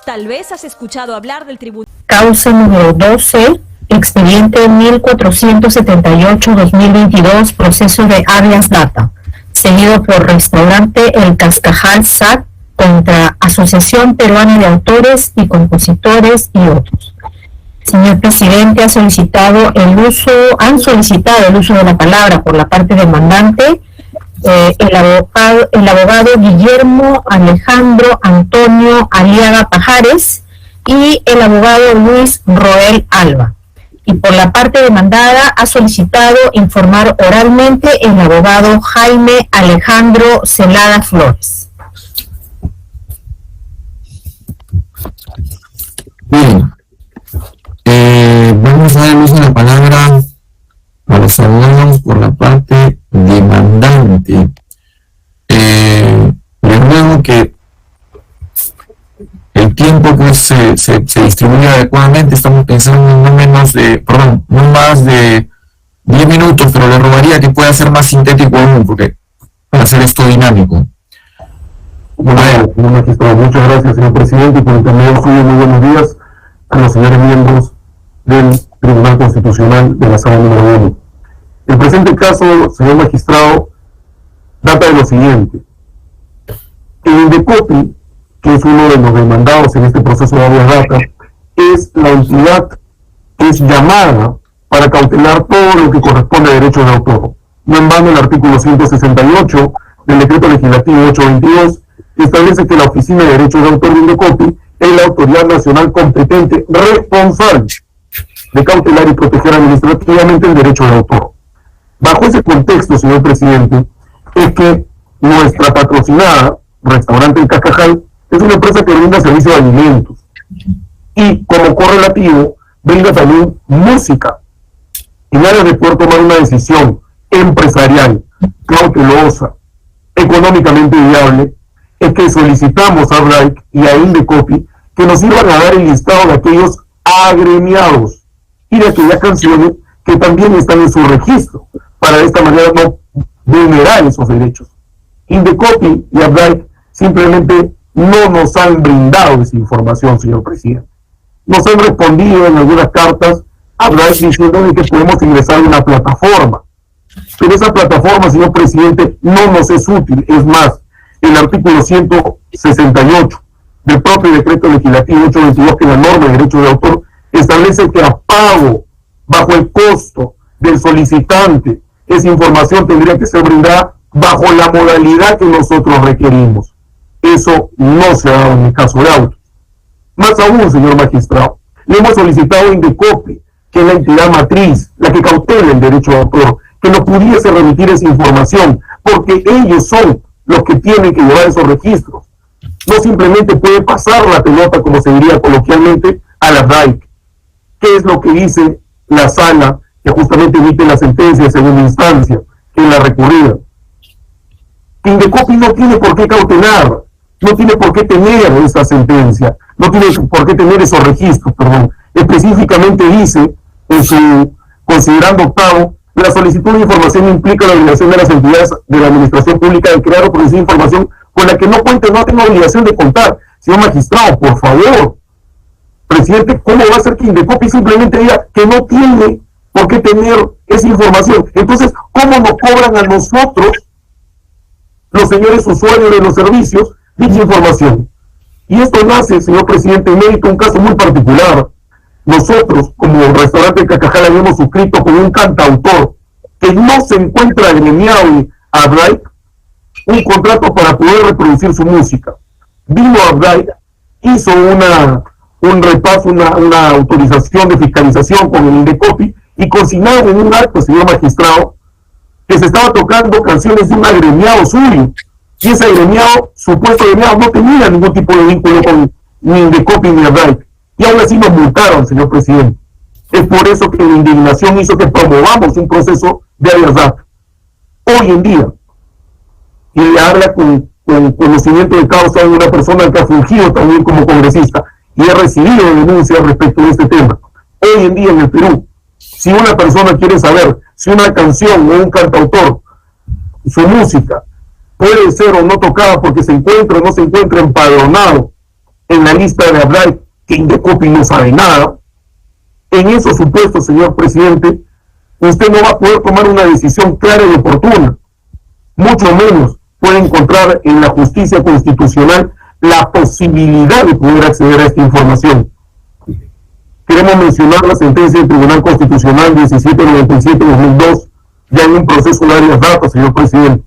Tal vez has escuchado hablar del tribunal. Causa número 12, expediente 1478-2022, proceso de habeas data, seguido por restaurante El Cascajal SAT contra Asociación Peruana de Autores y Compositores y otros. Señor presidente, han solicitado el uso de la palabra por la parte demandante el abogado Guillermo Alejandro Antonio Aliaga Pajares y el abogado Luis Roel Alba. Y por la parte demandada ha solicitado informar oralmente el abogado Jaime Alejandro Celada Flores. Bien, vamos a dar uso de la palabra a los abogados por la parte demandante. Les ruego que el tiempo pues se distribuya adecuadamente. Estamos pensando en no más de 10 minutos, pero le rogaría que pueda ser más sintético aún, porque para hacer esto dinámico. Bueno, señor magistrado, muchas gracias, señor presidente, y por intermedio suyo, muy buenos días a los señores miembros del Tribunal Constitucional de la Sala número 1. El presente caso, señor magistrado, data de lo siguiente. El Indecopi, que es uno de los demandados en este proceso de habeas data, es la entidad que es llamada para cautelar todo lo que corresponde a derechos de autor. No en vano el artículo 168 del Decreto Legislativo 822 establece que la Oficina de Derechos de Autor de Indecopi es la autoridad nacional competente responsable de cautelar y proteger administrativamente el derecho de autor. Bajo ese contexto, señor presidente, es que nuestra patrocinada, Restaurante El Cascajal, es una empresa que brinda servicio de alimentos y, como correlativo, brinda también música. Y nada de poder tomar una decisión empresarial, cautelosa, económicamente viable, es que solicitamos a Blake y a Indecopi que nos iban a dar el listado de aquellos agremiados y de aquellas canciones que también están en su registro, para de esta manera no vulnerar esos derechos. Indecopi y Blake simplemente no nos han brindado esa información, señor presidente. Nos han respondido en algunas cartas a Blake diciendo que podemos ingresar a una plataforma. Pero esa plataforma, señor presidente, no nos es útil. Es más, el artículo 168 del propio Decreto Legislativo 822, que es la norma de derechos de autor, establece que a pago, bajo el costo del solicitante, esa información tendría que ser brindada bajo la modalidad que nosotros requerimos. Eso no se ha dado en el caso de autos. Más aún, señor magistrado, le hemos solicitado a Indecopi, que es la entidad matriz, la que cautela el derecho de autor, que nos pudiese remitir esa información, porque ellos son los que tienen que llevar esos registros. No simplemente puede pasar la pelota, como se diría coloquialmente, a la RAIC. ¿Qué es lo que dice la sala que justamente emite la sentencia de segunda instancia, que es la recurrida? Que Indecopi no tiene por qué cautelar, no tiene por qué tener esa sentencia, no tiene por qué tener esos registros, perdón. Específicamente dice, en su considerando octavo, la solicitud de información implica la obligación de las entidades de la administración pública de crear o producir información con la que no cuente, no tenga obligación de contar. Señor magistrado, por favor, presidente, ¿cómo va a ser que Indecopi simplemente diga que no tiene por qué tener esa información? Entonces, ¿cómo nos cobran a nosotros, los señores usuarios de los servicios, dicha información? Y esto nace, señor presidente, en mérito de un caso muy particular. Nosotros, como Restaurante Cascajal, habíamos suscrito con un cantautor que no se encuentra agremiado a Blake un contrato para poder reproducir su música. Vino a Blake, hizo un repaso, una autorización de fiscalización con el Indecopi y consignaron en un acto, señor magistrado, que se estaba tocando canciones de un agremiado suyo. Y ese agremiado, supuesto agremiado, no tenía ningún tipo de vínculo con ni Indecopi ni Blake. Y aún así nos multaron, señor presidente. Es por eso que la indignación hizo que promovamos un proceso de habeas data. Hoy en día, y le habla con conocimiento de causa de una persona que ha fungido también como congresista y ha recibido denuncias respecto de este tema. Hoy en día en el Perú, si una persona quiere saber si una canción o un cantautor, su música, puede ser o no tocada porque se encuentra o no se encuentra empadronado en la lista de Abdai, que Indecopi no sabe nada. En esos supuestos, señor presidente, usted no va a poder tomar una decisión clara y oportuna. Mucho menos puede encontrar en la justicia constitucional la posibilidad de poder acceder a esta información. Queremos mencionar la sentencia del Tribunal Constitucional 1797-2002, ya en un proceso de áreas datos, señor presidente,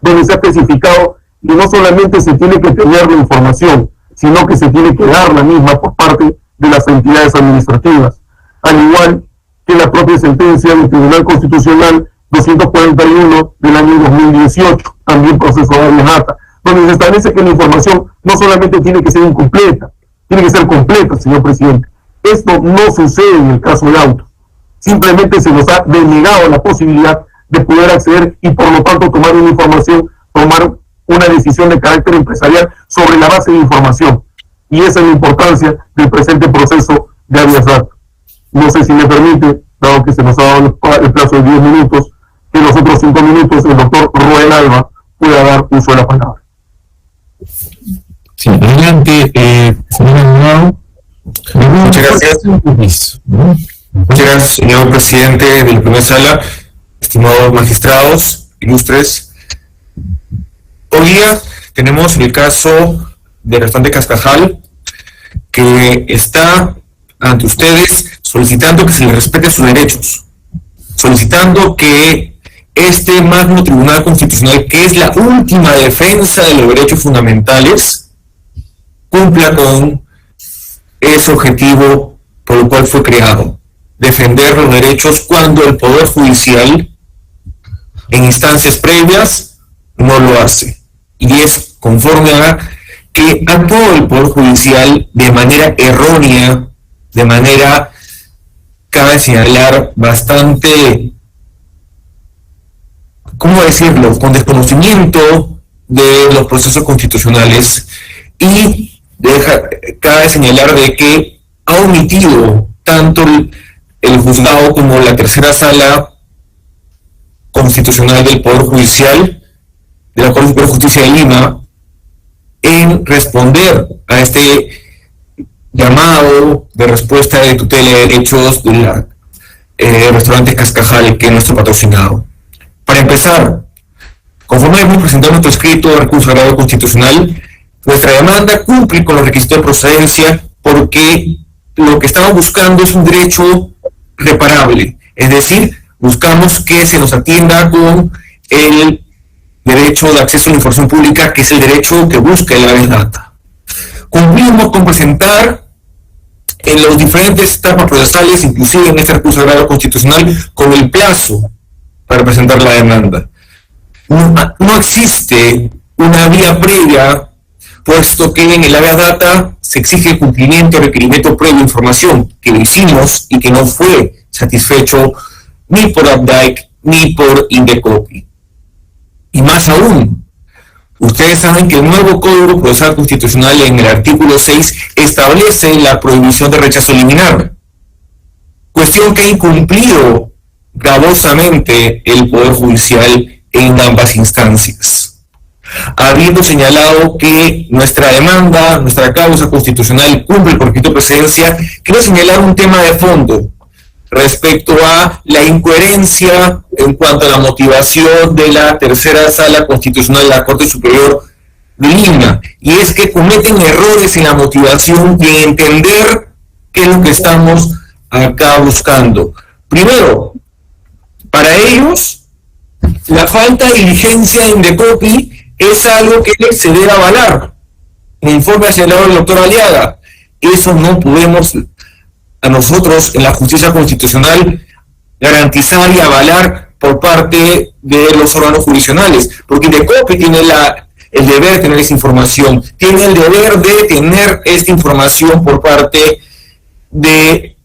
donde se ha especificado que no solamente se tiene que tener la información, sino que se tiene que dar la misma por parte de las entidades administrativas, al igual que la propia sentencia del Tribunal Constitucional 241 del año 2018, también proceso de áreas data, donde se establece que la información no solamente tiene que ser incompleta, tiene que ser completa, señor presidente. Esto no sucede en el caso de autos. Simplemente se nos ha denegado la posibilidad de poder acceder y por lo tanto tomar una información, tomar una decisión de carácter empresarial sobre la base de información. Y esa es la importancia del presente proceso de áreas data. No sé si me permite, dado que se nos ha dado el plazo de 10 minutos, que en los otros 5 minutos el doctor Roel Alba pueda dar uso de la palabra. Sí, adelante, señor abogado. Muchas gracias. Muchas gracias, señor presidente de la primera sala, estimados magistrados, ilustres. Hoy día tenemos el caso del restaurante Cascajal, que está ante ustedes solicitando que se les respete sus derechos, solicitando que este magno tribunal constitucional, que es la última defensa de los derechos fundamentales, cumpla con ese objetivo por el cual fue creado: defender los derechos cuando el Poder Judicial en instancias previas no lo hace. Y es conforme a que actuó el Poder Judicial de manera errónea, de manera, cabe señalar, bastante, ¿cómo decirlo?, con desconocimiento de los procesos constitucionales, y cabe señalar de que ha omitido tanto el juzgado como la tercera sala constitucional del Poder Judicial, de la Corte Superior de Justicia de Lima, en responder a este llamado de respuesta de tutela de derechos del restaurante Cascajal, que es nuestro patrocinado. Para empezar, conforme hemos presentado nuestro escrito de recurso agravio constitucional, nuestra demanda cumple con los requisitos de procedencia, porque lo que estamos buscando es un derecho reparable, es decir, buscamos que se nos atienda con el derecho de acceso a la información pública, que es el derecho que busca el habeas data. Cumplimos con presentar en las diferentes etapas procesales, inclusive en este recurso agravio constitucional, con el plazo para presentar la demanda. No existe una vía previa, puesto que en el habeas data se exige el cumplimiento del requerimiento previo de información, que lo hicimos y que no fue satisfecho ni por Abdai ni por Indecopi. Y más aún, ustedes saben que el nuevo Código Procesal Constitucional, en el artículo 6, establece la prohibición de rechazo liminar, cuestión que ha incumplido gravosamente el Poder Judicial en ambas instancias. Habiendo señalado que nuestra demanda, nuestra causa constitucional cumple el requisito de precedencia, quiero señalar un tema de fondo respecto a la incoherencia en cuanto a la motivación de la tercera sala constitucional de la Corte Superior de Lima, y es que cometen errores en la motivación y en entender qué es lo que estamos acá buscando. Primero, para ellos, la falta de diligencia en Indecopi es algo que se debe avalar. En el informe señalado el doctor Aliaga, eso no podemos a nosotros en la justicia constitucional garantizar y avalar por parte de los órganos jurisdiccionales, porque Indecopi tiene el deber de tener esa información, tiene el deber de tener esta información por parte de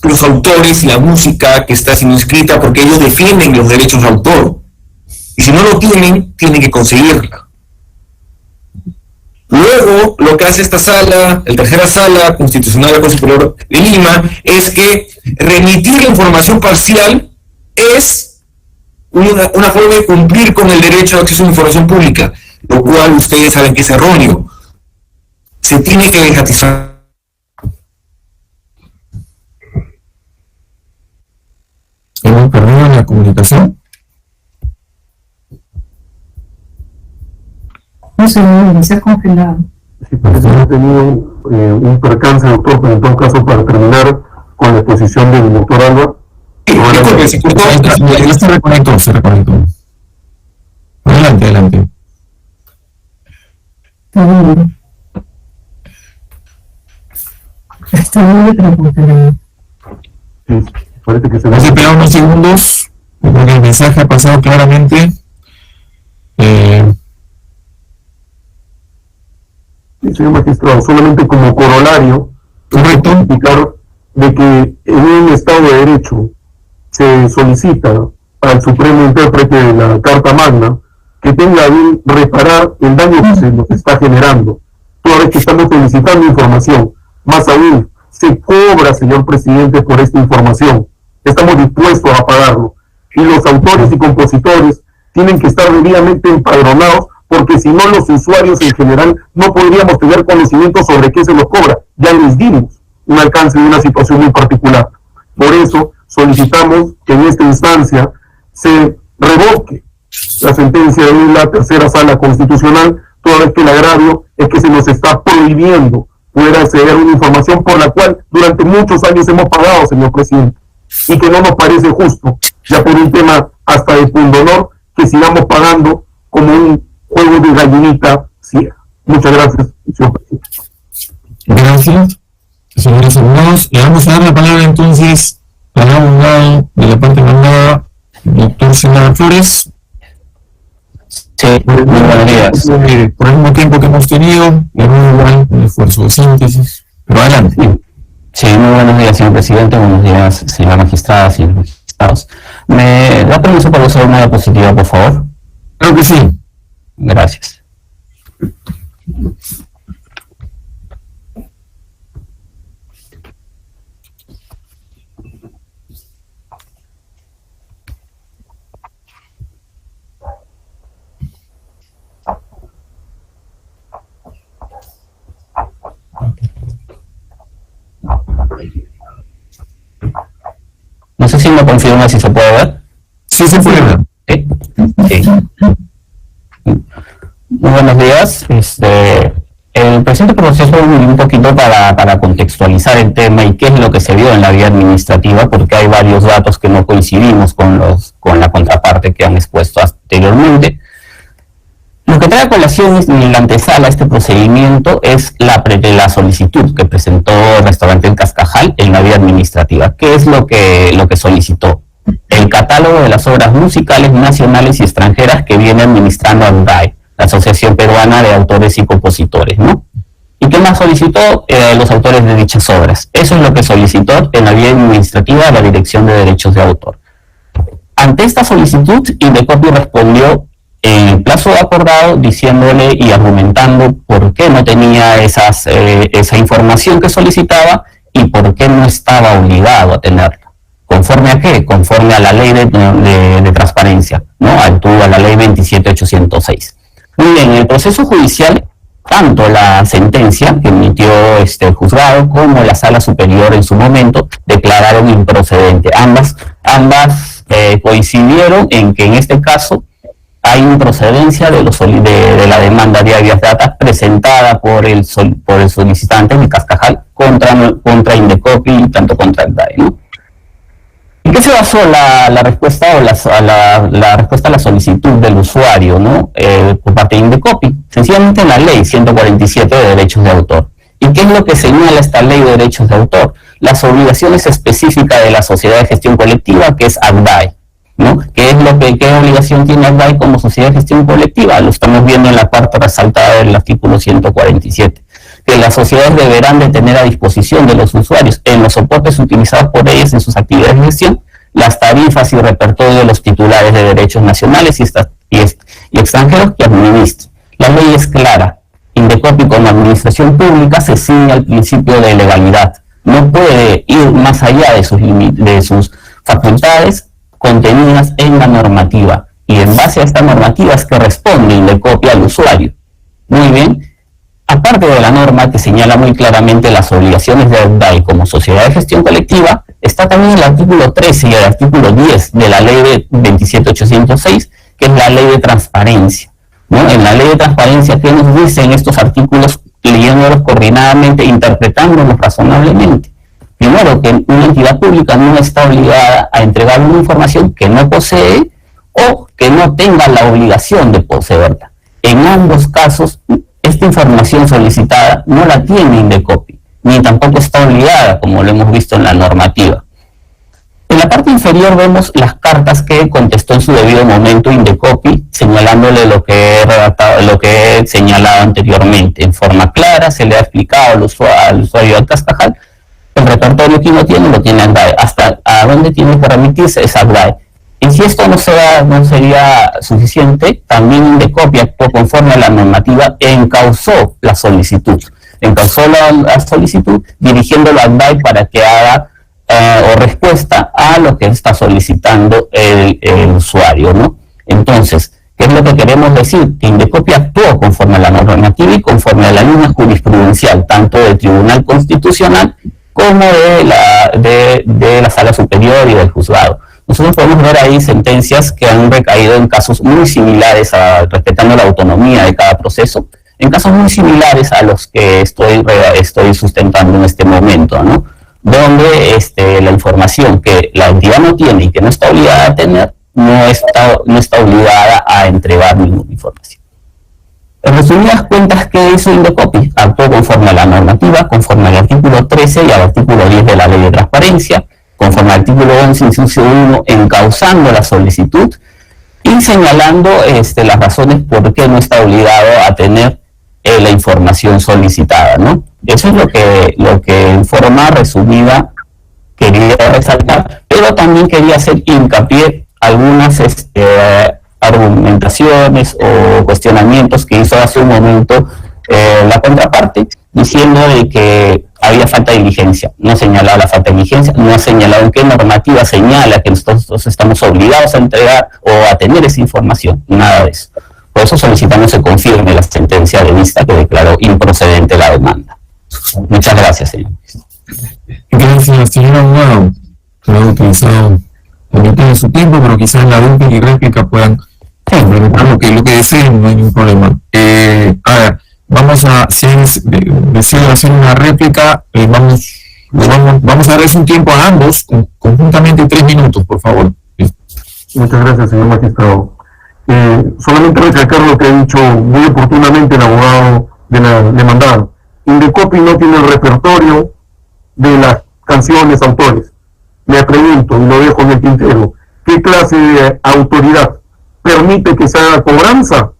los autores y la música que está siendo escrita, porque ellos defienden los derechos de autor, y si no lo tienen, tienen que conseguirla. Luego, lo que hace esta sala, la tercera sala constitucional de la Corte Superior de Lima, es que remitir la información parcial es una forma de cumplir con el derecho de acceso a la información pública, lo cual ustedes saben que es erróneo. se tiene que garantizar. ¿Hemos perdido la comunicación? No sé, se ha congelado. Sí, parece que hemos tenido un percance, doctor, pero en todo caso, para terminar con la exposición del doctor Alba. Disculpe, se cortó. Ya se reconectó. Adelante. Está muy bien. Sí, parece que se Vamos a esperar unos segundos, porque el mensaje ha pasado claramente. Sí, señor magistrado, solamente como corolario, Correcto. indicar de que en un Estado de Derecho se solicita al Supremo Intérprete de la Carta Magna que tenga a bien reparar el daño que se nos está generando, toda vez que estamos solicitando información. Más aún, se cobra, señor presidente, por esta información. Estamos dispuestos a pagarlo. Y los autores y compositores tienen que estar debidamente empadronados, porque si no, los usuarios en general no podríamos tener conocimiento sobre qué se los cobra. Ya les dimos un alcance de una situación muy particular. Por eso solicitamos que en esta instancia se revoque la sentencia de la tercera sala constitucional, toda vez que el agravio es que se nos está prohibiendo poder acceder a una información por la cual durante muchos años hemos pagado, señor presidente, y que no nos parece justo, ya por un tema hasta de pundonor, que sigamos pagando como un juego de gallinita ciega. Muchas gracias, señor presidente. Gracias, señores abogados. Le vamos a dar la palabra entonces al abogado de la parte mandada, doctor Senado Flores. Sí, muy buenos días. Por el mismo tiempo que hemos tenido, igual un esfuerzo de síntesis, pero adelante. Sí, muy buenos días, señor presidente, buenos días, señora magistrada, señores magistrados. ¿Me da permiso para usar una diapositiva, por favor? Creo que sí. Gracias. No sé si me confirma si se puede ver. Sí, se puede ver. Sí. Sí. Muy buenos días. El presente proceso un poquito para contextualizar el tema y qué es lo que se vio en la vía administrativa, porque hay varios datos que no coincidimos con la contraparte que han expuesto anteriormente. Lo que trae a colación en la antesala a este procedimiento es la solicitud que presentó el restaurante El Cascajal en la vía administrativa. ¿Qué es lo que solicitó? El catálogo de las obras musicales nacionales y extranjeras que viene administrando ANDAE, la Asociación Peruana de Autores y Compositores, ¿no? ¿Y qué más solicitó? Los autores de dichas obras. Eso es lo que solicitó en la vía administrativa de la Dirección de Derechos de Autor. Ante esta solicitud, Indecopi respondió en el plazo acordado, diciéndole y argumentando por qué no tenía esa información que solicitaba y por qué no estaba obligado a tenerla. ¿Conforme a qué? Conforme a la ley de transparencia, ¿no? A la ley 27806. Muy bien, en el proceso judicial, tanto la sentencia que emitió el juzgado como la sala superior en su momento declararon improcedente. Ambas coincidieron en que en este caso hay improcedencia de la demanda de habeas data presentada por el solicitante de Cascajal contra Indecopi y tanto contra el DAE, ¿no? ¿En qué se basó la respuesta o la respuesta a la solicitud del usuario, ¿no? Por parte de Indecopi? Sencillamente en la ley 147 de derechos de autor. ¿Y qué es lo que señala esta ley de derechos de autor? Las obligaciones específicas de la sociedad de gestión colectiva, que es ACDAE, ¿no? ¿Qué obligación tiene ACDAE como sociedad de gestión colectiva? Lo estamos viendo en la parte resaltada del artículo 147. Que las sociedades deberán de tener a disposición de los usuarios en los soportes utilizados por ellas en sus actividades de gestión las tarifas y repertorio de los titulares de derechos nacionales y extranjeros que administran. La ley es clara. Indecopi como administración pública se ciñe al principio de legalidad. No puede ir más allá de sus facultades contenidas en la normativa. Y en base a esta normativa es que responde Indecopi al usuario. Muy bien. aparte de la norma que señala muy claramente las obligaciones de ACDAI como sociedad de gestión colectiva, está también el artículo 13 y el artículo 10 de la ley de 27806, que es la ley de transparencia, ¿no? En la ley de transparencia, ¿qué nos dicen estos artículos? Leyéndolos coordinadamente, interpretándolos razonablemente. Primero, que una entidad pública no está obligada a entregar una información que no posee o que no tenga la obligación de poseerla. En ambos casos, esta información solicitada no la tiene Indecopi, ni tampoco está obligada, como lo hemos visto en la normativa. En la parte inferior vemos las cartas que contestó en su debido momento Indecopi, señalándole lo que he redactado, lo que he señalado anteriormente. En forma clara se le ha explicado al usuario del Cascajal el repertorio que no tiene, lo tiene ACDAI. Hasta a dónde tiene que remitirse es ACDAI. Y si esto no sería suficiente, también Indecopi actuó conforme a la normativa e encausó la solicitud. Encausó la solicitud dirigiéndolo a ACDAI para que haga o respuesta a lo que está solicitando el usuario, ¿no? Entonces, ¿qué es lo que queremos decir? Que Indecopi actuó conforme a la normativa y conforme a la línea jurisprudencial, tanto del Tribunal Constitucional como de la Sala Superior y del juzgado. Nosotros podemos ver ahí sentencias que han recaído en casos muy similares, respetando la autonomía de cada proceso, en casos muy similares a los que estoy sustentando en este momento, ¿no? Donde la información que la entidad no tiene y que no está obligada a tener, no está obligada a entregar ninguna información. En resumidas cuentas, ¿qué hizo Indecopi? Actuó conforme a la normativa, conforme al artículo 13 y al artículo 10 de la Ley de Transparencia, conforme al artículo 11, inciso 1, encauzando la solicitud y señalando las razones por qué no está obligado a tener la información solicitada, ¿no? Eso es lo que en forma resumida quería resaltar, pero también quería hacer hincapié algunas argumentaciones o cuestionamientos que hizo hace un momento la contraparte, diciendo de que había falta de diligencia. No ha señalado la falta de diligencia, no ha señalado en qué normativa señala que nosotros estamos obligados a entregar o a tener esa información, nada de eso. Por eso solicitamos se confirme la sentencia de vista que declaró improcedente la demanda. Muchas gracias, señor. Gracias, señor abogado. Se ha utilizado momento de su tiempo, pero quizás en la última réplica puedan complementar lo que deseen, no hay ningún problema. A ver, vamos a, si deseo hacer una réplica, vamos a darles un tiempo a ambos, conjuntamente 3 minutos, por favor. Muchas gracias, señor magistrado. Solamente recalcar lo que ha dicho muy oportunamente el abogado de la demandada. Indecopi no tiene el repertorio de las canciones autores. Me pregunto, y lo dejo en el tintero, ¿qué clase de autoridad permite que se haga cobranza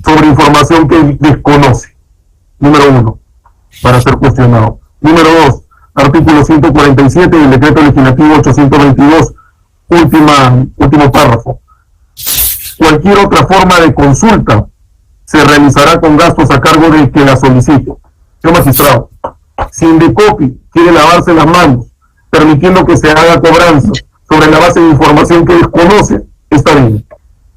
sobre información que desconoce? Número 1, para ser cuestionado. Número 2, artículo 147 del decreto legislativo 822, último párrafo. Cualquier otra forma de consulta se realizará con gastos a cargo del que la solicite. Señor magistrado, si Indecopi quiere lavarse las manos permitiendo que se haga cobranza sobre la base de información que desconoce, está bien.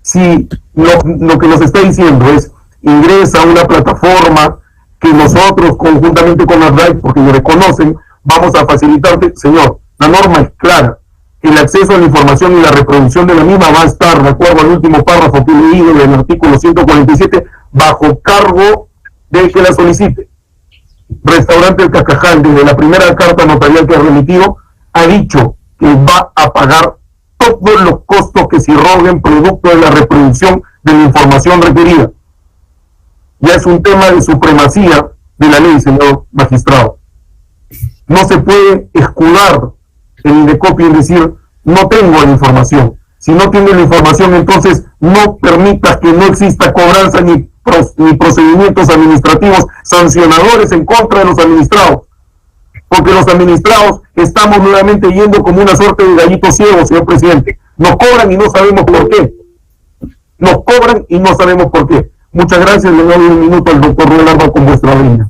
Si lo que nos está diciendo es ingresa a una plataforma que nosotros conjuntamente con la RAI, porque lo reconocen, vamos a facilitarte, señor, la norma es clara. El acceso a la información y la reproducción de la misma va a estar, de acuerdo al último párrafo que he leído del artículo 147, bajo cargo del que la solicite. Restaurante El Cascajal, desde la primera carta notarial que ha remitido, ha dicho que va a pagar todos los costos que se irroguen producto de la reproducción de la información requerida. Ya es un tema de supremacía de la ley, señor magistrado. No se puede escudar el Indecopi en decir, no tengo la información. Si no tiene la información, entonces no permitas que no exista cobranza ni procedimientos administrativos sancionadores en contra de los administrados. Porque los administrados estamos nuevamente yendo como una suerte de gallito ciego, señor presidente. Nos cobran y no sabemos por qué. Nos cobran y no sabemos por qué. Muchas gracias. Le doy un minuto al doctor Rubén Alba con vuestra línea.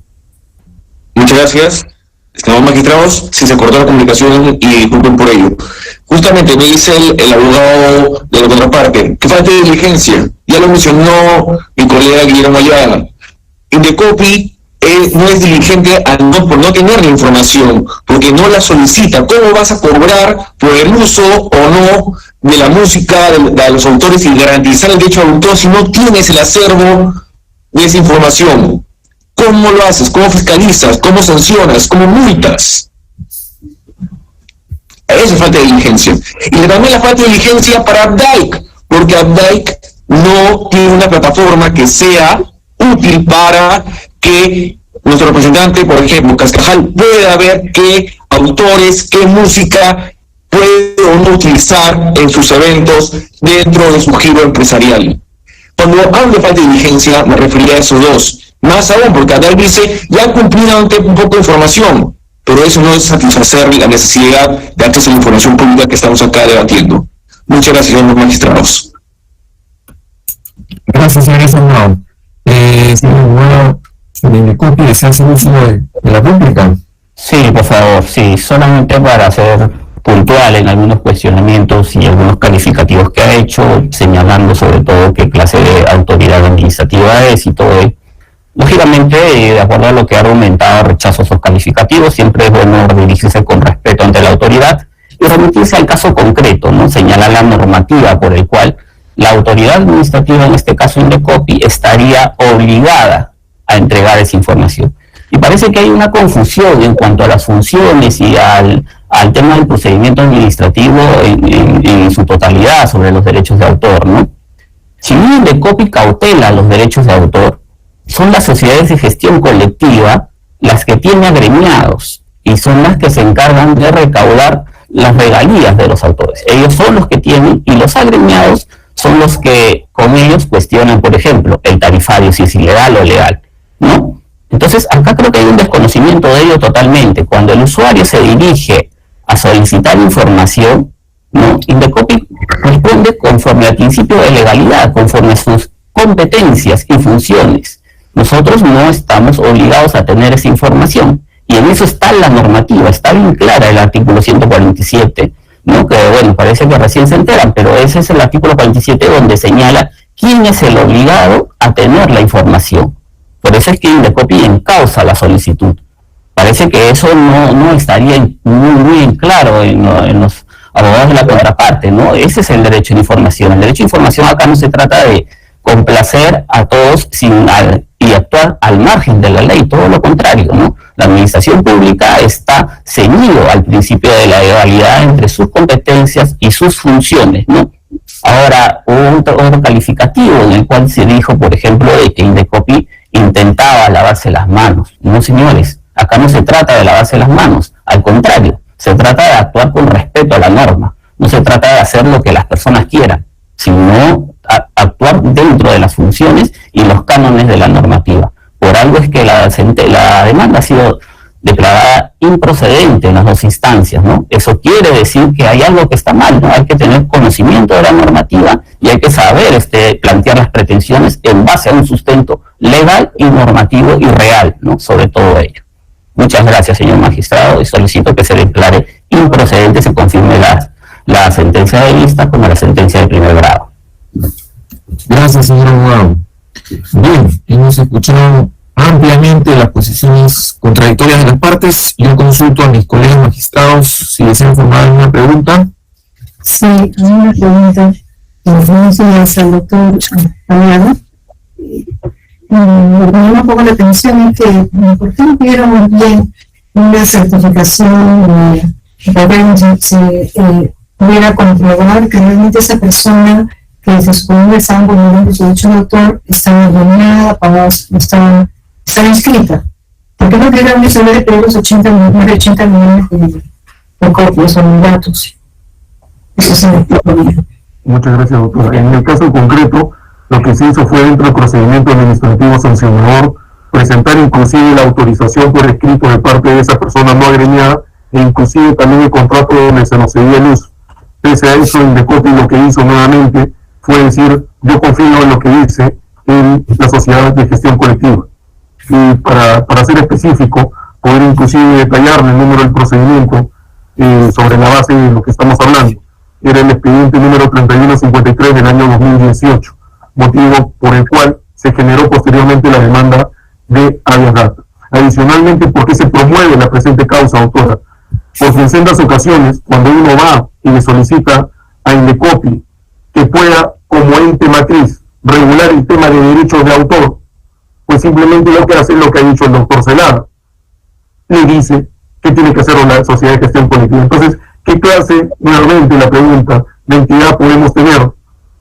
Muchas gracias. Estimados magistrados, si se cortó la comunicación y disculpen por ello. Justamente me dice el abogado de la contraparte que falta de diligencia. Ya lo mencionó mi colega Guillermo Ayala. Indecopi no es diligente por no tener la información, porque no la solicita. ¿Cómo vas a cobrar por el uso o no de la música de los autores y garantizar el derecho de autor si no tienes el acervo de esa información? ¿Cómo lo haces? ¿Cómo fiscalizas? ¿Cómo sancionas? ¿Cómo multas? Eso es falta de diligencia. Y también la falta de diligencia para Updike, porque Updike no tiene una plataforma que sea útil para que nuestro representante, por ejemplo, Cascajal, pueda ver qué autores, qué música puede o no utilizar en sus eventos dentro de su giro empresarial. Cuando hablo de falta de diligencia, me refería a esos dos. Más aún, porque Updike dice, ya ha cumplido ante un poco de información, pero eso no es satisfacer la necesidad de acceso a la información pública que estamos acá debatiendo. Muchas gracias, señores magistrados. Gracias, señor Isamao. Señor Bueno, sobre Indecopi, ¿desea hacer uso de la pública? Sí, por favor, sí, solamente para ser puntual en algunos cuestionamientos y algunos calificativos que ha hecho, señalando sobre todo qué clase de autoridad administrativa es y todo ello. Lógicamente, de acuerdo a lo que ha argumentado, rechazo esos calificativos, siempre es bueno dirigirse con respeto ante la autoridad y remitirse al caso concreto, ¿no? Señalar la normativa por el cual la autoridad administrativa, en este caso Indecopi, estaría obligada a entregar esa información. Y parece que hay una confusión en cuanto a las funciones y al tema del procedimiento administrativo en su totalidad sobre los derechos de autor, ¿no? Si bien Indecopi cautela los derechos de autor, son las sociedades de gestión colectiva las que tienen agremiados y son las que se encargan de recaudar las regalías de los autores. Ellos son los que tienen, y los agremiados son los que con ellos cuestionan, por ejemplo, el tarifario, si es ilegal o legal, ¿no? Entonces, acá creo que hay un desconocimiento de ello totalmente. Cuando el usuario se dirige a solicitar información, ¿no? Indecopi responde conforme al principio de legalidad, conforme a sus competencias y funciones. Nosotros no estamos obligados a tener esa información, y en eso está la normativa, está bien clara el artículo 147, ¿no? Que bueno, parece que recién se enteran, pero ese es el artículo 47 donde señala quién es el obligado a tener la información. Por eso es que Indecopi encausa la solicitud. Parece que eso no estaría muy en claro en los abogados de la contraparte, ¿no? Ese es el derecho a la información. El derecho a la información acá no se trata de complacer a todos y actuar al margen de la ley, todo lo contrario, ¿no? La administración pública está ceñido al principio de la legalidad entre sus competencias y sus funciones, ¿no? Ahora, hubo otro calificativo en el cual se dijo, por ejemplo, de que Indecopi intentaba lavarse las manos. No, señores, acá no se trata de lavarse las manos, al contrario, se trata de actuar con respeto a la norma, no se trata de hacer lo que las personas quieran, sino actuar dentro de las funciones y los cánones de la normativa. Por algo es que la demanda ha sido declarada improcedente en las dos instancias, ¿no? Eso quiere decir que hay algo que está mal, ¿no? Hay que tener conocimiento de la normativa y hay que saber plantear las pretensiones en base a un sustento legal y normativo y real, ¿no? Sobre todo ello. Muchas gracias, señor magistrado, y solicito que se declare improcedente, se confirme la sentencia de vista como la sentencia de primer grado. Gracias, señor abogado. Bien, hemos escuchado ampliamente las posiciones contradictorias de las partes. Yo consulto a mis colegas magistrados si desean formar una pregunta. Sí, hay una pregunta que nos hace al doctor Paniagua. Lo que me llama un poco la atención es que, ¿por qué no pidieron bien una certificación para que se pudiera comprobar que realmente esa persona que se supone que estaban vulnerando su derecho de autor estaba ordenada, estaba inscrita? ¿Por qué no pidieron eso de pedir los 80 millones de copias o de datos? Eso se me explica bien. Muchas gracias, doctora. En el caso concreto, lo que se hizo fue, dentro del procedimiento administrativo sancionador, presentar inclusive la autorización por escrito de parte de esa persona no agremiada, e inclusive también el contrato donde se nos cedía el uso. Pese a eso, Indecopi lo que hizo nuevamente fue decir: yo confío en lo que dice en la sociedad de gestión colectiva. Y para ser específico, poder inclusive detallarle el número del procedimiento sobre la base de lo que estamos hablando. Era el expediente número 3153 del año 2018, motivo por el cual se generó posteriormente la demanda de habeas data. Adicionalmente, ¿por qué se promueve la presente causa, autora? Porque en sendas ocasiones, cuando uno va y le solicita a Indecopi que pueda, como ente matriz, regular el tema de derechos de autor, pues simplemente lo que hace es lo que ha dicho el doctor Celada. Le dice que tiene que hacer la sociedad de gestión colectiva. Entonces, ¿qué clase, nuevamente la pregunta, de entidad podemos tener?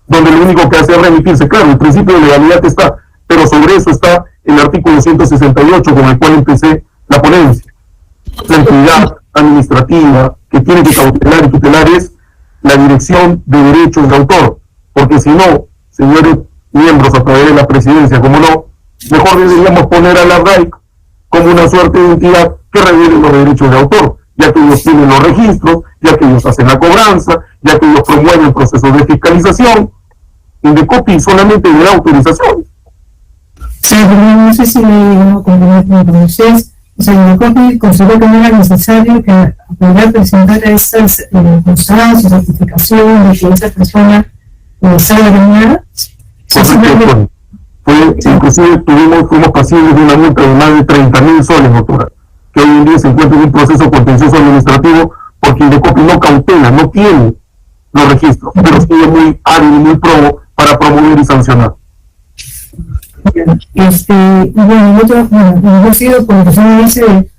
Donde lo único que hace es remitirse, claro, el principio de legalidad está, pero sobre eso está el artículo 168 con el cual empecé la ponencia. La entidad administrativa que tiene que cautelar y tutelar es la Dirección de Derechos de Autor, porque si no, señores miembros a través de la presidencia, como no, mejor deberíamos poner a la RAIC como una suerte de entidad que regule los derechos de autor, ya que ellos tienen los registros, ya que ellos hacen la cobranza, ya que ellos promueven procesos de fiscalización. Indecopi solamente le da autorización. Sí, no sé si no con ustedes, o sea, Indecopi consideró que no era necesario que pudiera presentar esas constancias, certificación de que esa persona estaba dañada. Inclusive fuimos pasibles de una multa de más de 30.000 soles, doctora, que hoy en día se encuentra en un proceso contencioso administrativo porque Indecopi no cautela, no tiene los registros, pero sigue muy hábil y muy probo para promover y sancionar. Bueno, yo he sido por lo que se me dice,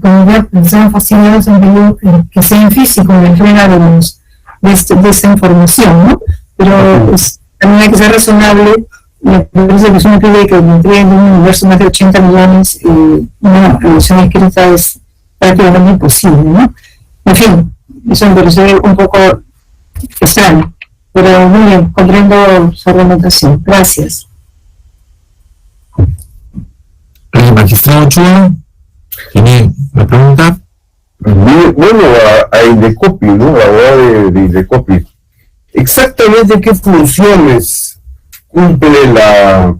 como ya estaban fascinados en que sea en físico la entrega de esta información, ¿no? Pero pues, también hay que ser razonable. Me parece que es una pide que me entreguen de un universo más de 80 millones, una elección escrita es prácticamente imposible, ¿no? En fin, eso me parece un poco extraño, pero muy bien, comprendo su argumentación. Gracias. El magistrado Ochoa tiene la pregunta. Bueno, a Indecopi, ¿no? La abogada de Indecopi. ¿Exactamente qué funciones cumple la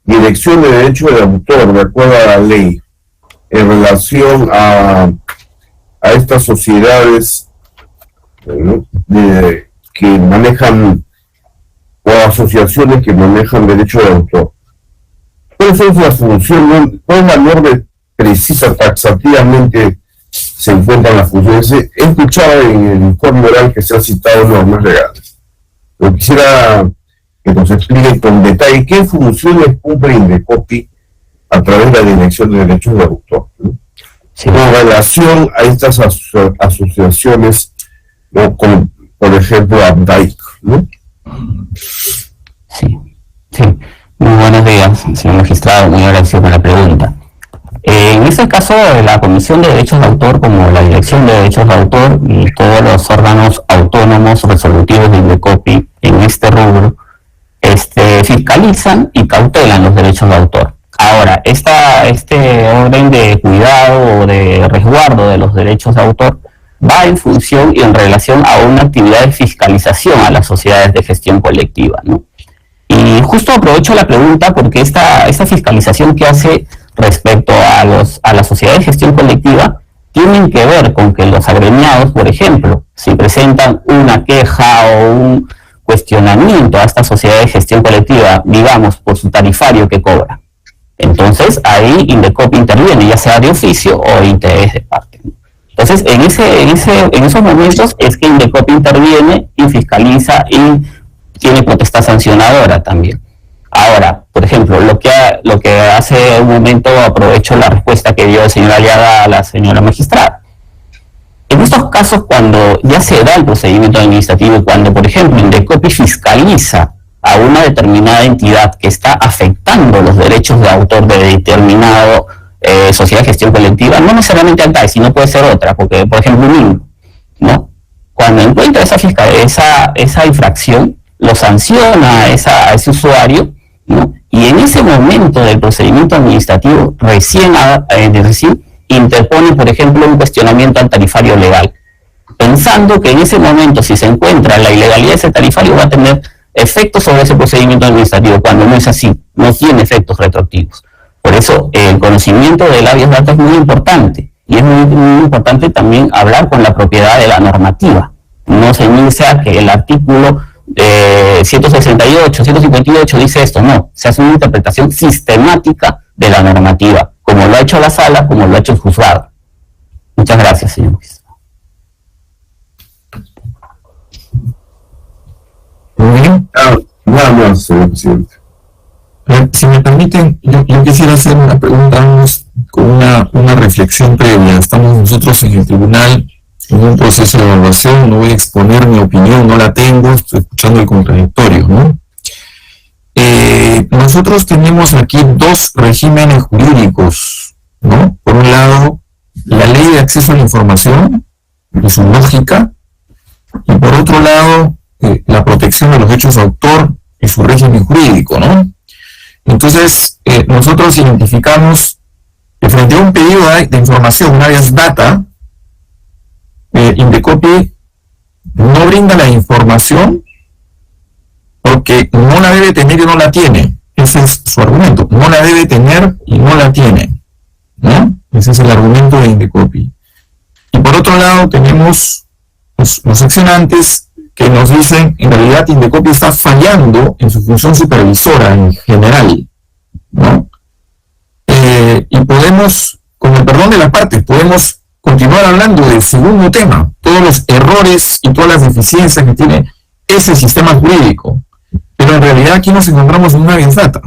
Dirección de Derechos de Autor, de acuerdo a la ley, en relación a estas sociedades, ¿no?, que manejan, o asociaciones que manejan derechos de autor? ¿Cuál es la función? ¿Cuál valor precisa taxativamente se encuentran las funciones? He escuchado en el informe oral que se han citado normas legales. Pero quisiera que nos explique con detalle qué funciones cumple Indecopi a través de la Dirección de Derechos de Autor, ¿no? Sí. Con relación a estas asociaciones, ¿no?, como por ejemplo ABDAIC, ¿no? Sí. Muy buenos días, señor magistrado, muy agradecido por la pregunta. En este caso, la Comisión de Derechos de Autor, como la Dirección de Derechos de Autor y todos los órganos autónomos resolutivos de Indecopi en este rubro, fiscalizan y cautelan los derechos de autor. Ahora, este orden de cuidado o de resguardo de los derechos de autor va en función y en relación a una actividad de fiscalización a las sociedades de gestión colectiva, ¿no? Y justo aprovecho la pregunta porque esta fiscalización que hace respecto a las sociedades de gestión colectiva tienen que ver con que los agremiados, por ejemplo, si presentan una queja o un cuestionamiento a esta sociedad de gestión colectiva, digamos, por su tarifario que cobra, entonces ahí Indecopi interviene, ya sea de oficio o de interés de parte. Entonces, en esos momentos es que Indecopi interviene y fiscaliza y tiene potestad sancionadora también. Ahora, por ejemplo, lo que hace un momento, aprovecho la respuesta que dio el señor Aliaga a la señora magistrada. En estos casos, cuando ya se da el procedimiento administrativo, cuando, por ejemplo, Indecopi fiscaliza a una determinada entidad que está afectando los derechos de autor de determinado sociedad de gestión colectiva, no necesariamente ANTAE, sino puede ser otra, porque, por ejemplo, un INCO, ¿no? Cuando encuentra esa infracción, lo sanciona a ese usuario, ¿no? Y en ese momento del procedimiento administrativo recién interpone, por ejemplo, un cuestionamiento al tarifario legal, pensando que en ese momento, si se encuentra la ilegalidad de ese tarifario, va a tener efectos sobre ese procedimiento administrativo, cuando no es así, no tiene efectos retroactivos. Por eso el conocimiento del habeas data es muy importante, y es muy importante también hablar con la propiedad de la normativa, no ceñirse a que el artículo 168, 158 dice esto, no, se hace una interpretación sistemática de la normativa, como lo ha hecho la sala, como lo ha hecho el juzgado. Muchas gracias, señor juez. Muy bien. Nada más, señor presidente. Si me permiten, yo quisiera hacer una pregunta con una reflexión previa. Estamos nosotros en el tribunal en un proceso de evaluación, no voy a exponer mi opinión, no la tengo, estoy escuchando el contradictorio, ¿no? Nosotros tenemos aquí dos regímenes jurídicos, ¿no? Por un lado, la ley de acceso a la información y su lógica, y por otro lado, la protección de los derechos de autor y su régimen jurídico, ¿no? Entonces, nosotros identificamos que frente a un pedido de información, una vez data, Indecopi no brinda la información porque no la debe tener y no la tiene. Ese es su argumento. No la debe tener y no la tiene, ¿no? Ese es el argumento de Indecopi. Y por otro lado tenemos los accionantes que nos dicen, en realidad Indecopi está fallando en su función supervisora en general, ¿no? Y podemos, con el perdón de las partes, podemos continuar hablando del segundo tema, todos los errores y todas las deficiencias que tiene ese sistema jurídico. Pero en realidad aquí nos encontramos en una habeas data,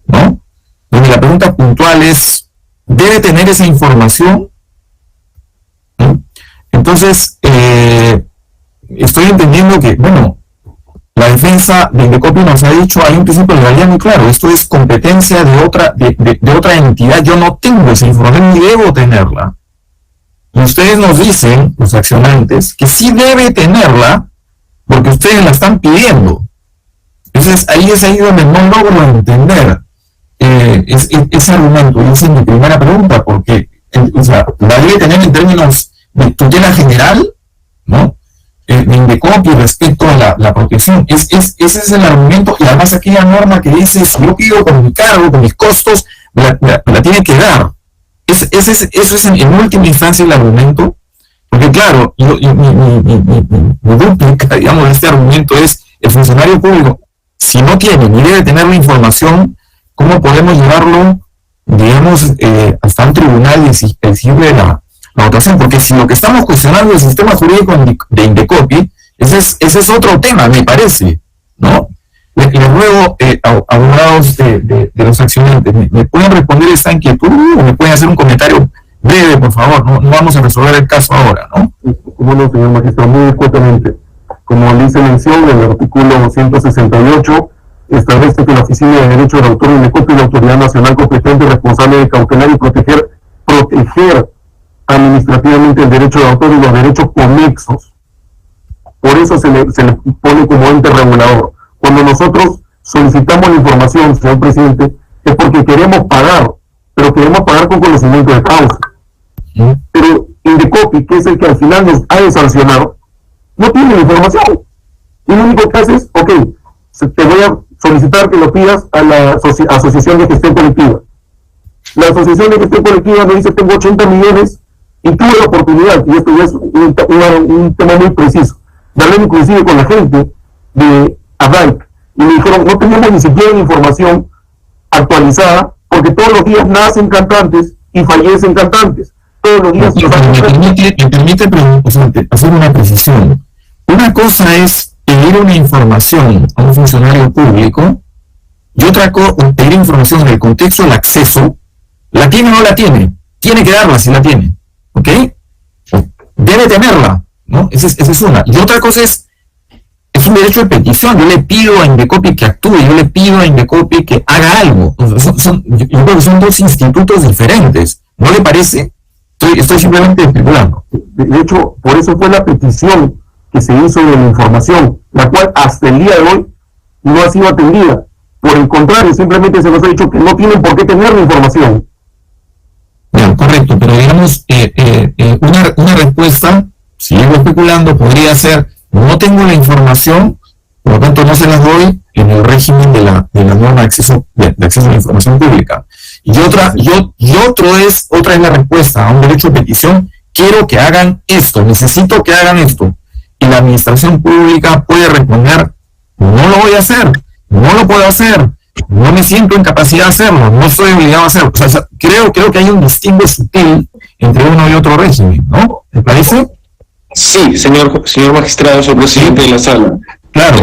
¿no? Donde la pregunta puntual es, ¿debe tener esa información? ¿No? Entonces, estoy entendiendo que, bueno, la defensa de Indecopi nos ha dicho, hay un principio de legalidad muy claro, esto es competencia de otra entidad, yo no tengo esa información ni debo tenerla. Y ustedes nos dicen, los accionantes, que sí debe tenerla porque ustedes la están pidiendo. Entonces, ahí es donde no logro entender ese argumento. Y esa es mi primera pregunta, porque o sea, la debe tener en términos de tutela general, ¿no? De Indecopi respecto a la protección. Ese es el argumento, y además aquella norma que dice, si yo pido con mi cargo, con mis costos, la tiene que dar. Eso es en última instancia el argumento, porque claro, mi dúplica, digamos, de este argumento es, el funcionario público, si no tiene ni debe tener la información, ¿cómo podemos llevarlo, digamos, hasta un tribunal y exigirle la votación? Porque si lo que estamos cuestionando es el sistema jurídico de Indecopi, ese es otro tema, me parece, ¿no? Les ruego, abogados de los accionantes, ¿me pueden responder esta inquietud o me pueden hacer un comentario breve, por favor? No vamos a resolver el caso ahora, ¿no? Como no, señor magistrado, muy escuetamente. Como dice mención, el artículo 168 establece que la Oficina de Derecho del Autor de Indecopi es la autoridad nacional competente y responsable de cautelar y proteger administrativamente el derecho de autor y los derechos conexos. Por eso se le pone como ente regulador. Cuando nosotros solicitamos la información, señor presidente, es porque queremos pagar, pero queremos pagar con conocimiento de causa. Pero Indecopi, que es el que al final nos ha de sancionar, no tiene la información. Y lo único que hace es, ok, te voy a solicitar que lo pidas a la Asociación de Gestión Colectiva. La Asociación de Gestión Colectiva me dice, tengo 80 millones y tuve la oportunidad, y esto ya es un tema muy preciso, de hablar inclusive con la gente de ADAIC, y me dijeron, no tenemos ni siquiera información actualizada, porque todos los días nacen cantantes y fallecen cantantes. Todos los días... Me permite hacer una precisión. Una cosa es pedir una información a un funcionario público, y otra cosa, pedir información en el contexto del acceso. ¿La tiene o no la tiene? Tiene que darla si la tiene, ¿ok? Debe tenerla, ¿no? Esa es una. Y otra cosa es un derecho de petición. Yo le pido a Indecopi que actúe, yo le pido a Indecopi que haga algo. Yo creo que son dos institutos diferentes. ¿No le parece? Estoy simplemente especulando. De hecho, por eso fue la petición que se hizo de la información, la cual hasta el día de hoy no ha sido atendida. Por el contrario, simplemente se nos ha dicho que no tienen por qué tener la información. Bien, correcto, pero digamos, una respuesta, si sigo especulando, podría ser, no tengo la información, por lo tanto no se las doy en el régimen de la norma de acceso a la información pública. Y otra es la respuesta a un derecho de petición, quiero que hagan esto, necesito que hagan esto. Y la administración pública puede responder, no lo voy a hacer, no lo puedo hacer, no me siento en capacidad de hacerlo, no estoy obligado a hacerlo. O sea, creo que hay un distingo sutil entre uno y otro régimen, ¿no? ¿Te parece? Sí, señor magistrado, señor presidente de la sala. Claro.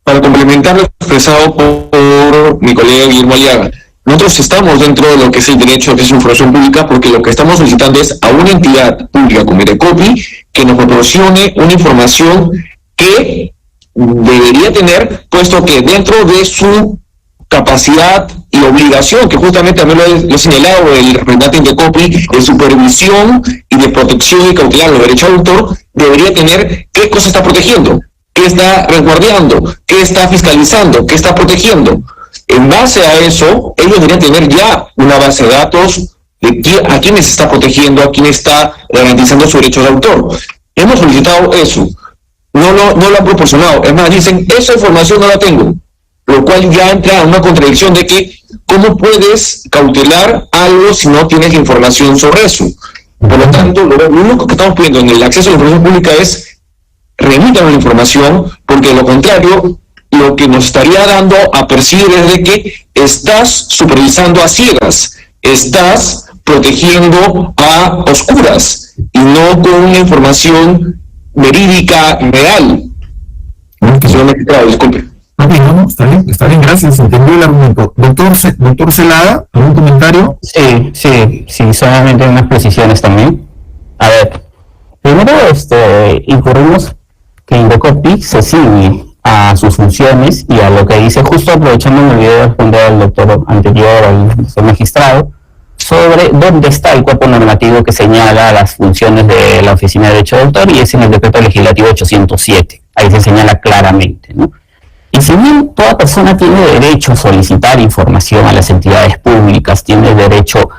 Para complementar lo expresado por mi colega Guillermo Aliaga, nosotros estamos dentro de lo que es el derecho a acceso a información pública porque lo que estamos solicitando es a una entidad pública como Indecopi que nos proporcione una información que debería tener, puesto que dentro de su capacidad y obligación, que justamente también lo ha señalado el representante Indecopi, de supervisión y de protección y cautelar los derechos de autor, debería tener qué cosa está protegiendo, qué está resguardando, qué está fiscalizando, qué está protegiendo. En base a eso, ellos deberían tener ya una base de datos de a quiénes está protegiendo, a quién está garantizando sus derechos de autor. Hemos solicitado eso, no lo han proporcionado. Es más, dicen, esa información no la tengo, lo cual ya entra en una contradicción de que ¿cómo puedes cautelar algo si no tienes información sobre eso? Por lo tanto, lo único que estamos pidiendo en el acceso a la información pública es remítanos la información, porque de lo contrario, lo que nos estaría dando a percibir es de que estás supervisando a ciegas, estás protegiendo a oscuras y no con una información verídica, real. Señor magistrado, disculpe. No, está bien, gracias, entendí el argumento. Doctor Celada, ¿algún comentario? Sí, solamente unas precisiones también. A ver, primero incurrimos que Indecopi se ciñe a sus funciones y a lo que dice, justo aprovechando me olvidé de responder al doctor anterior, al doctor magistrado, sobre dónde está el cuerpo normativo que señala las funciones de la Oficina de Derecho de Autor, y es en el Decreto Legislativo 807. Ahí se señala claramente, ¿no? Y si bien toda persona tiene derecho a solicitar información a las entidades públicas, tiene derecho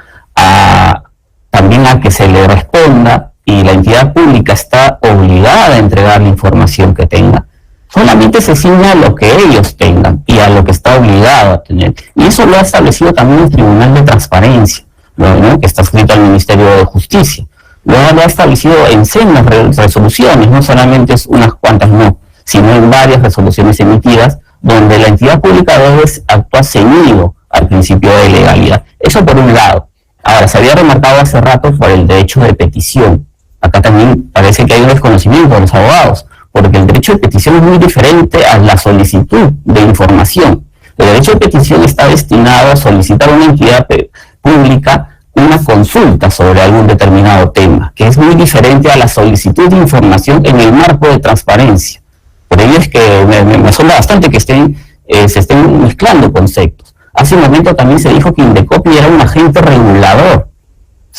también a que se le responda, y la entidad pública está obligada a entregar la información que tenga, solamente se ciñe a lo que ellos tengan y a lo que está obligado a tener. Y eso lo ha establecido también el Tribunal de Transparencia, ¿no? Que está suscrito al Ministerio de Justicia. Lo ha establecido en sendas resoluciones, no solamente es unas cuantas, no, sino en varias resoluciones emitidas, donde la entidad pública debe actuar ceñido al principio de legalidad. Eso por un lado. Ahora, se había remarcado hace rato por el derecho de petición. Acá también parece que hay un desconocimiento de los abogados, porque el derecho de petición es muy diferente a la solicitud de información. El derecho de petición está destinado a solicitar a una entidad pública una consulta sobre algún determinado tema, que es muy diferente a la solicitud de información en el marco de transparencia. Por ello es que me asombra bastante que se estén mezclando conceptos. Hace un momento también se dijo que Indecopi era un agente regulador.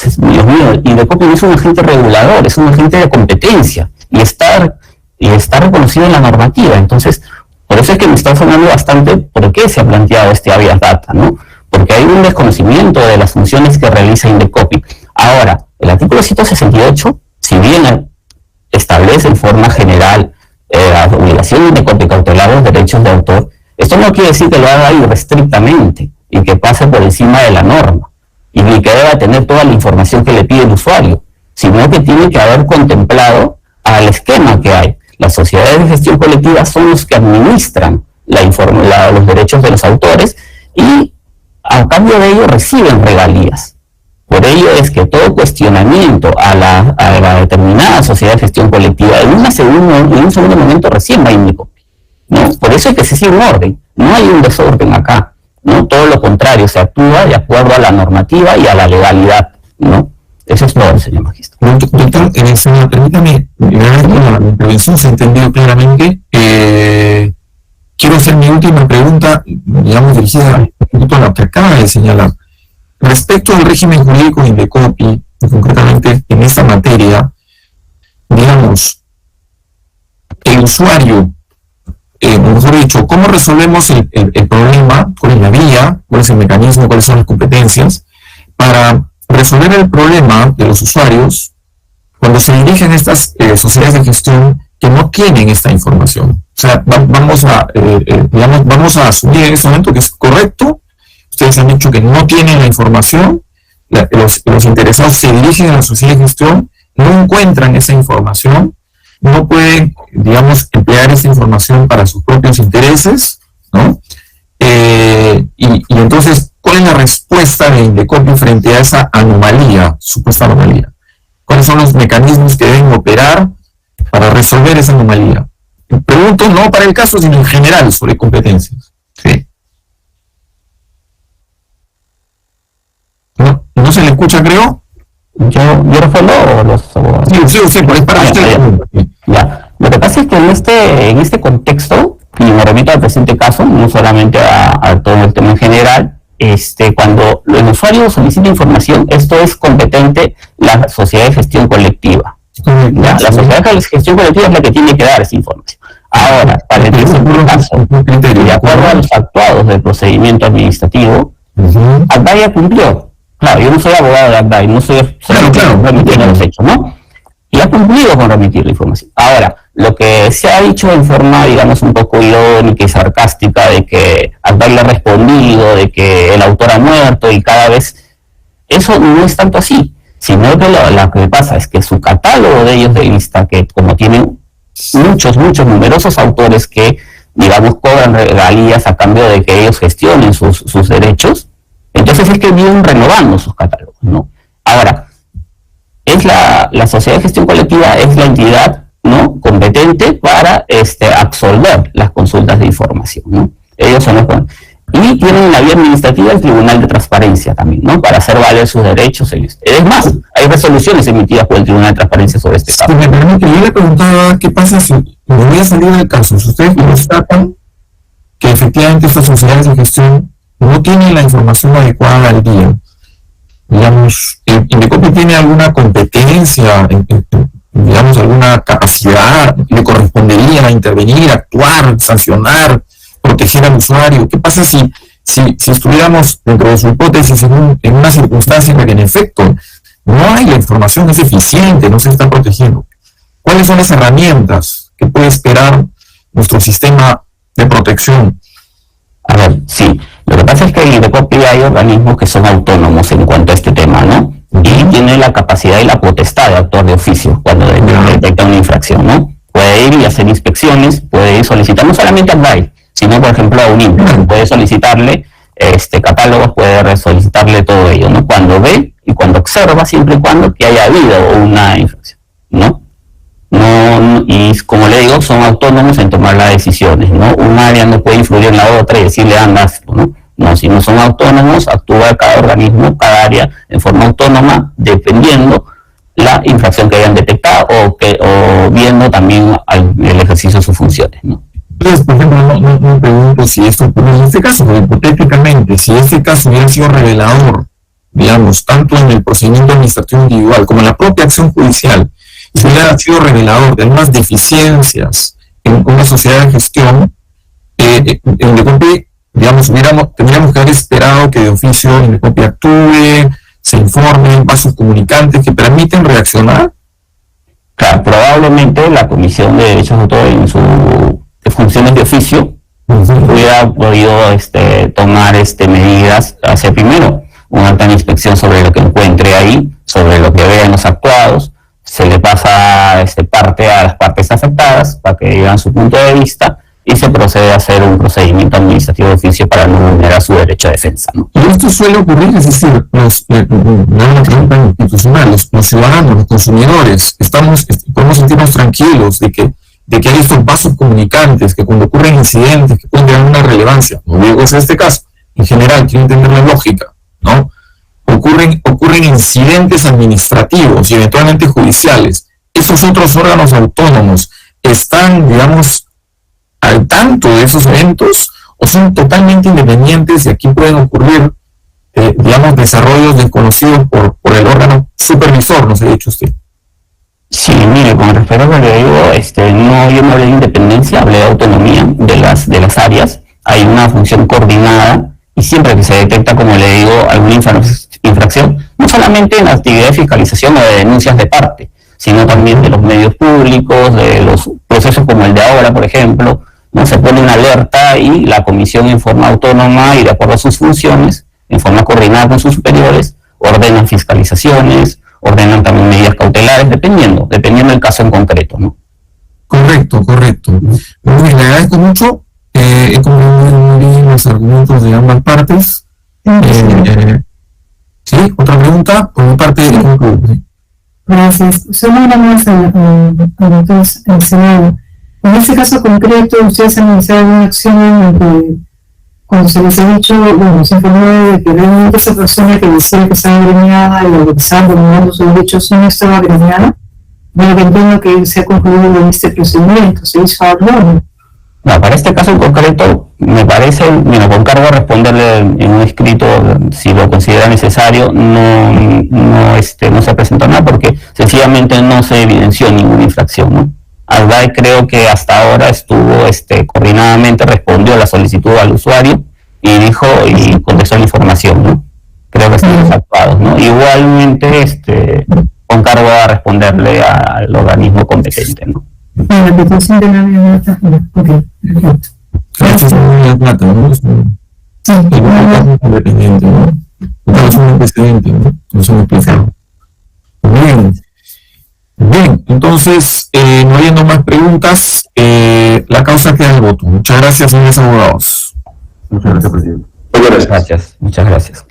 Dios mío, Indecopi no es un agente regulador, es un agente de competencia y está reconocido en la normativa. Entonces, por eso es que me está sonando bastante por qué se ha planteado este habeas data, ¿no? Porque hay un desconocimiento de las funciones que realiza Indecopi. Ahora, el artículo 168, si bien establece en forma general la obligación de Indecopi cautelar los derechos de autor, esto no quiere decir que lo haga irrestrictamente y que pase por encima de la norma, y ni que deba tener toda la información que le pide el usuario, sino que tiene que haber contemplado al esquema que hay. Las sociedades de gestión colectiva son los que administran los derechos de los autores y a cambio de ello reciben regalías. Por ello es que todo cuestionamiento a la determinada sociedad de gestión colectiva en un segundo momento recién va a Indecopi, ¿no? Por eso es que se sigue un orden, no hay un desorden acá, ¿no? Todo lo contrario, se actúa de acuerdo a la normativa y a la legalidad, ¿no? Eso es todo, señor magistrado. Doctor, permítame, la intervención se ha entendido claramente. Quiero hacer mi última pregunta, digamos, dirigida a lo que acaba de señalar. Respecto al régimen jurídico de Indecopi, y concretamente en esta materia, digamos, el usuario, mejor dicho, ¿cómo resolvemos el problema? ¿Cuál es la vía? ¿Cuál es el mecanismo? ¿Cuáles son las competencias? Para resolver el problema de los usuarios cuando se dirigen a estas sociedades de gestión que no tienen esta información. O sea, vamos a asumir en este momento que es correcto. Ustedes han dicho que no tienen la información, los interesados se dirigen a la sociedad de gestión, no encuentran esa información no pueden, digamos, emplear esta información para sus propios intereses, ¿no? Y entonces, ¿cuál es la respuesta de Indecopi frente a esa anomalía, supuesta anomalía? ¿Cuáles son los mecanismos que deben operar para resolver esa anomalía? Pregunto no para el caso, sino en general sobre competencias. ¿Sí? ¿No se le escucha, creo? ¿Yo respondo o los abogados? Sí, por para usted. Ya. Lo que pasa es que en este contexto, y me remito al presente caso, no solamente a todo el tema en general, cuando el usuario solicita información, esto es competente la sociedad de gestión colectiva. ¿Ya? La sociedad de gestión colectiva es la que tiene que dar esa información. Ahora, para el presente caso, de acuerdo a los actuados del procedimiento administrativo, ACDAI ya cumplió. Claro, yo no soy abogado de ACDAI, no soy remitiendo los hechos, ¿no? Y ha cumplido con remitir la información. Ahora, lo que se ha dicho en forma, digamos, un poco irónica y sarcástica de que ACDAI le ha respondido, de que el autor ha muerto y cada vez... Eso no es tanto así, sino que lo que pasa es que su catálogo de ellos de lista, que como tienen muchos, numerosos autores que, digamos, cobran regalías a cambio de que ellos gestionen sus derechos, entonces es que vienen renovando sus catálogos, ¿no? Ahora, es la sociedad de gestión colectiva es la entidad, ¿no?, competente para absolver las consultas de información, ¿no? Ellos son los... Y tienen en la vía administrativa el Tribunal de Transparencia también, ¿no?, para hacer valer sus derechos. Es más, hay resoluciones emitidas por el Tribunal de Transparencia sobre este caso. Si me permite, yo le preguntaba qué pasa si me voy a salir del caso. Si ustedes constatan que efectivamente estas sociedades de gestión no tienen la información adecuada al día, digamos, Indecopi tiene alguna competencia, digamos, alguna capacidad, le correspondería intervenir, actuar, sancionar, proteger al usuario. ¿Qué pasa si estuviéramos dentro de su hipótesis en una circunstancia en la que en efecto no hay la información, es eficiente, no se está protegiendo? ¿Cuáles son las herramientas que puede esperar nuestro sistema de protección? A ver, sí. Lo que pasa es que en Indecopi hay organismos que son autónomos en cuanto a este tema, ¿no? Y tiene la capacidad y la potestad de actuar de oficio cuando detecta una infracción, ¿no? Puede ir y hacer inspecciones, puede ir solicitar no solamente a ACDAI, sino por ejemplo a UNIM, puede solicitarle catálogos, puede solicitarle todo ello, ¿no? Cuando ve y cuando observa, siempre y cuando que haya habido una infracción, ¿no? Y como le digo, son autónomos en tomar las decisiones, ¿no? Un área no puede influir en la otra y decirle anda, ¿no? No, si no son autónomos, actúa cada organismo, cada área en forma autónoma, dependiendo la infracción que hayan detectado o viendo también el ejercicio de sus funciones, ¿no? Entonces, por ejemplo, no me pregunto si esto ocurre en este caso, pero hipotéticamente, si este caso hubiera sido revelador, digamos, tanto en el procedimiento administrativo individual como en la propia acción judicial, si hubiera sido revelador de algunas deficiencias en una sociedad de gestión, en Indecopi, digamos, tendríamos que haber esperado que de oficio Indecopi actúe, se informen vasos comunicantes que permiten reaccionar. Claro, probablemente la Comisión de Derechos de Autor en sus funciones de oficio hubiera podido tomar medidas, hacer primero una alta inspección sobre lo que encuentre ahí, sobre lo que vea en los actuados, se le pasa parte a las partes afectadas para que digan su punto de vista y se procede a hacer un procedimiento administrativo de oficio para no vulnerar su derecho a defensa, ¿no? Y esto suele ocurrir, es decir, una pregunta institucional, los ciudadanos, los consumidores, podemos sentirnos tranquilos de que hay estos vasos comunicantes, que cuando ocurren incidentes que pueden tener una relevancia, no digo es este caso, en general, quiero entender la lógica, ¿no? Ocurren incidentes administrativos y eventualmente judiciales. Esos otros órganos autónomos están, digamos, al tanto de esos eventos o son totalmente independientes y aquí pueden ocurrir, digamos, desarrollos desconocidos por el órgano supervisor, nos ha dicho usted. Sí, mire, con respecto a lo que le digo, yo no hablé de independencia, hablé de autonomía de las áreas. Hay una función coordinada y siempre que se detecta, como le digo, alguna infracción, no solamente en la actividad de fiscalización o de denuncias de parte, sino también de los medios públicos, de los procesos como el de ahora, por ejemplo, ¿no? Se pone una alerta y la comisión en forma autónoma y de acuerdo a sus funciones, en forma coordinada con sus superiores, ordenan fiscalizaciones, ordenan también medidas cautelares, dependiendo del caso en concreto, ¿no? Correcto. Muy bien, le agradezco mucho. He comprendido muy bien los argumentos de ambas partes. ¿Sí? ¿Otra pregunta? Por mi parte, sí. Gracias. Solo una más al Senado. En este caso concreto, ustedes han iniciado una acción en que, cuando se les ha dicho, bueno, se informó de que realmente esa persona que decía que estaba agremiada y que estaba vulnerando sus derechos no estaba agremiada. Bueno, que entiendo que se ha concluido en este procedimiento, se hizo algo. No, para este caso en concreto, me parece, bueno, con cargo a responderle en un escrito, si lo considera necesario, no se presentó nada porque sencillamente no se evidenció ninguna infracción, ¿no? Alday creo que hasta ahora estuvo coordinadamente, respondió a la solicitud al usuario y contestó la información, ¿no? Creo que están actuados, ¿no? Igualmente, con cargo a responderle al organismo competente, ¿no? La petición de la biblioteca. Ok, perfecto. Gracias, señora Plata, ¿no? Sí, independiente, ¿no? Es un antecedente, ¿no? No se me explica. Bien, entonces, no habiendo más preguntas, la causa queda al voto. Muchas gracias, señores abogados. Muchas gracias, presidente. Muchas gracias.